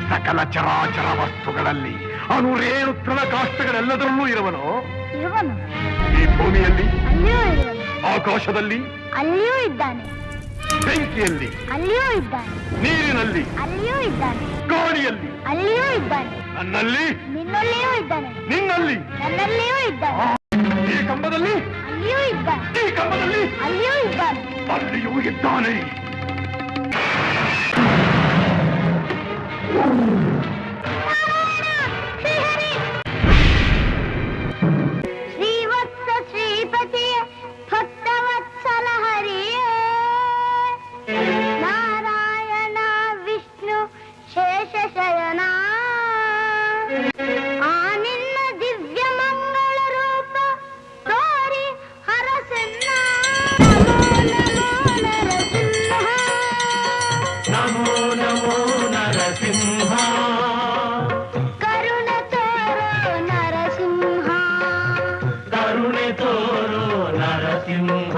ಸಕಲ ಚರಾಚರ ವಸ್ತುಗಳಲ್ಲಿ ಅನುರೇಣು ತೃಣಕಾಷ್ಟಗಳೆಲ್ಲದರಲ್ಲೂ ಇರುವನು. ಈ ಭೂಮಿಯಲ್ಲಿ, ಆಕಾಶದಲ್ಲಿ ಅಲ್ಲಿಯೂ ಇದ್ದಾನೆ, ಬೆಂಕಿಯಲ್ಲಿ ಅಲ್ಲಿಯೂ ಇದ್ದಾನೆ, ನೀರಿನಲ್ಲಿ ಅಲ್ಲಿಯೂ ಇದ್ದಾನೆ, ಗಾಳಿಯಲ್ಲಿ ಅಲ್ಲಿಯೂ ಇದ್ದಾನೆ, ನನ್ನಲ್ಲಿ, ನಿನ್ನಲ್ಲಿಯೂ ಇದ್ದಾನೆ, ನಿನ್ನಲ್ಲಿ, ನನ್ನಲ್ಲಿಯೂ ಇದ್ದಾನೆ, ಈ ಕಂಬದಲ್ಲಿ, ಅಲ್ಲಿಯೂ ಇದ್ದಾನೆ, ಈ ಕಂಬದಲ್ಲಿ, ಅಲ್ಲಿಯೂ ಇದ್ದಾನೆ, ಅಲ್ಲಿಯೂ ಇದ್ದಾನೆ. ಶ್ರೀವತ್ಸ ಶ್ರೀಪತಿಯ ಭಕ್ತವತ್ಸಲ ಹರಿಯೇ ನಾರಾಯಣ ವಿಷ್ಣು ಶೇಷಶಯನ ಆ ನಿನ್ನ ದಿವ್ಯ ಮಂಗಳ ರೂಪ ತೋರಿ ಹರಸನ್ನ. ನಮೋ ನಮೋ ನರಸಿಂಹ, ಕರುಣೆ ತೋರೋ ನರಸಿಂಹ, ಕರುಣೆ ತೋರೋ ನರಸಿಂಹ.